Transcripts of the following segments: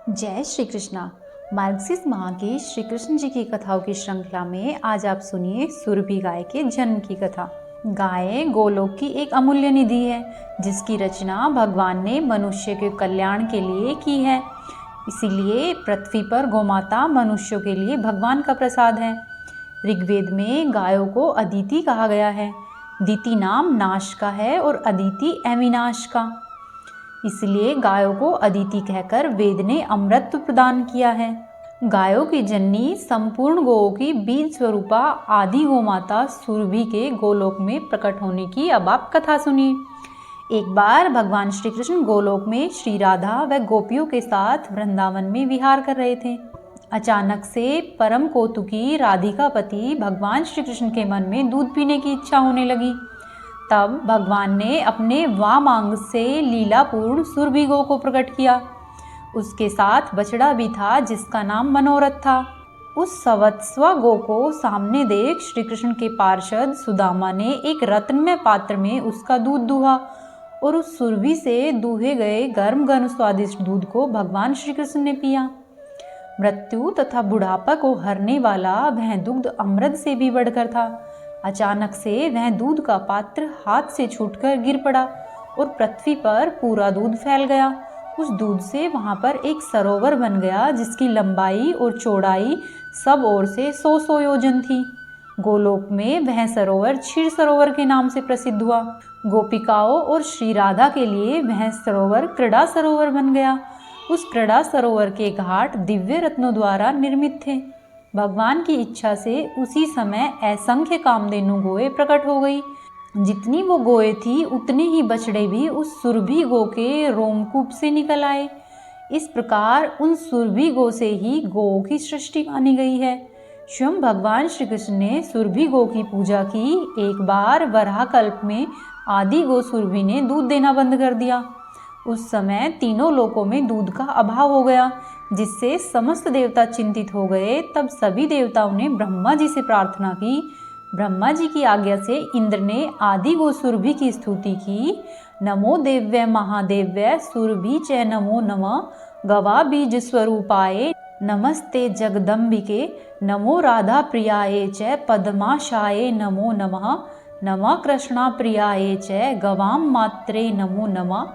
जय श्री कृष्णा। मार्गशीर्ष माह की श्री कृष्ण जी की कथाओं की श्रृंखला में आज आप सुनिए सुरभि गाय के जन्म की कथा। गाय गोलोक की एक अमूल्य निधि है जिसकी रचना भगवान ने मनुष्य के कल्याण के लिए की है। इसीलिए पृथ्वी पर गोमाता मनुष्यों के लिए भगवान का प्रसाद है। ऋग्वेद में गायों को अदिति कहा गया है। दिति नाम नाश का है और अदिति अविनाश का। इसलिए गायों को अदिति कहकर वेद ने अमृत प्रदान किया है। गायों की जननी संपूर्ण गौओं की बीज स्वरूपा आदि गोमाता सुरभि के गोलोक में प्रकट होने की अब आप कथा सुनिए। एक बार भगवान श्री कृष्ण गोलोक में श्री राधा व गोपियों के साथ वृंदावन में विहार कर रहे थे। अचानक से परम कौतुकी राधिका पति भगवान श्री कृष्ण के मन में दूध पीने की इच्छा होने लगी। तब भगवान ने अपने वाम अंग से लीलापूर्ण सुरभि गौ को प्रकट किया। उसके साथ बछड़ा भी था जिसका नाम मनोरथ था। उस सवत्स्व गौ को सामने देख श्री कृष्ण के पार्षद सुदामा ने एक रत्नमय पात्र में उसका दूध दूहा और उस सुरभि से दूहे गए गर्म स्वादिष्ट दूध को भगवान श्री कृष्ण ने पिया। मृत्यु तथा बुढ़ापा को हरने वाला वह दुग्ध अमृत से भी बढ़कर था। अचानक से वह दूध का पात्र हाथ से छूटकर गिर पड़ा और पृथ्वी पर पूरा दूध फैल गया। उस दूध से वहां पर एक सरोवर बन गया जिसकी लंबाई और चौड़ाई सब ओर से 100 योजन थी। गोलोक में वह सरोवर क्षीर सरोवर के नाम से प्रसिद्ध हुआ। गोपिकाओं और श्री राधा के लिए वह सरोवर क्रीड़ा सरोवर बन गया। उस क्रीड़ा सरोवर के घाट दिव्य रत्नों द्वारा निर्मित थे। भगवान की इच्छा से उसी समय असंख्य कामधेनु गोए प्रकट हो गई। जितनी वो गोए थी उतने ही बछड़े भी उस सुरभि गो के रोमकूप से निकल आए। इस प्रकार उन सुरभि गो से ही गौ की सृष्टि मानी गई है। स्वयं भगवान श्री कृष्ण ने सुरभि गो की पूजा की। एक बार वराह कल्प में आदि गो सुरभि ने दूध देना बंद कर दिया। उस समय तीनों लोकों में दूध का अभाव हो गया जिससे समस्त देवता चिंतित हो गए। तब सभी देवताओं ने ब्रह्मा जी से प्रार्थना की। ब्रह्मा जी की आज्ञा से इंद्र ने आदि गो सुरभि की स्तुति की। नमो देव्य महादेव्य सुरभि च नमो नमः गवा बीज स्वरूपाये नमस्ते जगदम्बिके नमो राधा प्रियाये च पद्माशाये नमो नमः नमः कृष्णा प्रियाये च गवाम मात्रे नमो नमः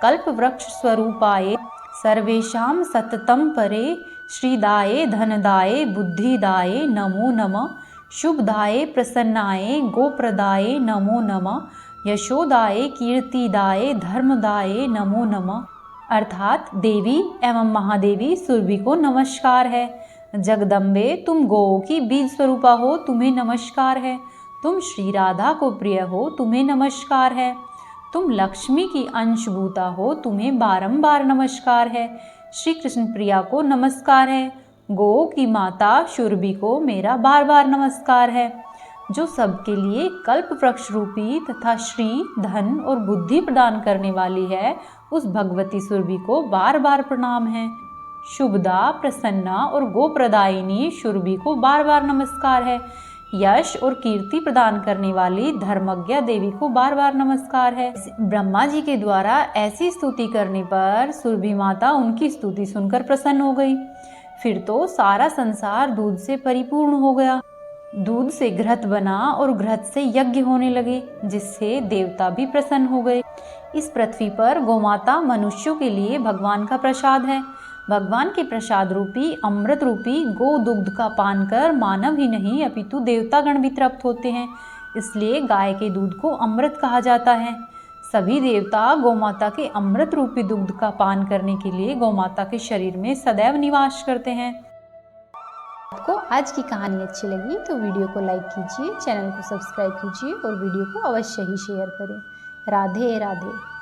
कल्प वृक्ष स्वरूपाये सर्वेषां सततं परे श्रीदाये धनदाये बुद्धिदाये नमो नमः शुभदाये प्रसन्नाये गोप्रदाये नमो नमः यशोदाये कीर्तिदाये धर्मदाये नमो नमः। अर्थात देवी एवं महादेवी सुरभि को नमस्कार है। जगदम्बे तुम गौ की बीज स्वरूपा हो, तुम्हें नमस्कार है। तुम श्री राधा को प्रिय हो, तुम्हें नमस्कार है। तुम लक्ष्मी की अंशभूता हो, तुम्हें बारंबार नमस्कार है। श्री कृष्ण प्रिया को नमस्कार है। गौ की माता सुरभि को मेरा बार बार नमस्कार है। जो सबके लिए कल्प वृक्ष रूपी तथा श्री धन और बुद्धि प्रदान करने वाली है, उस भगवती सुरभि को बार बार प्रणाम है। शुभदा प्रसन्ना और गोप्रदायिनी सुरभि को बार बार नमस्कार है। यश और कीर्ति प्रदान करने वाली धर्मज्ञा देवी को बार बार नमस्कार है। ब्रह्मा जी के द्वारा ऐसी स्तुति करने पर सुरभि माता उनकी स्तुति सुनकर प्रसन्न हो गई। फिर तो सारा संसार दूध से परिपूर्ण हो गया। दूध से घृत बना और घृत से यज्ञ होने लगे जिससे देवता भी प्रसन्न हो गए। इस पृथ्वी पर गोमाता मनुष्यों के लिए भगवान का प्रसाद है। भगवान के प्रसाद रूपी अमृत रूपी गो दुग्ध का पान कर मानव ही नहीं अपितु देवतागण भी तृप्त होते हैं। इसलिए गाय के दूध को अमृत कहा जाता है। सभी देवता गोमाता के अमृत रूपी दुग्ध का पान करने के लिए गोमाता के शरीर में सदैव निवास करते हैं। आपको आज की कहानी अच्छी लगी तो वीडियो को लाइक कीजिए, चैनल को सब्सक्राइब कीजिए और वीडियो को अवश्य ही शेयर करें। राधे राधे।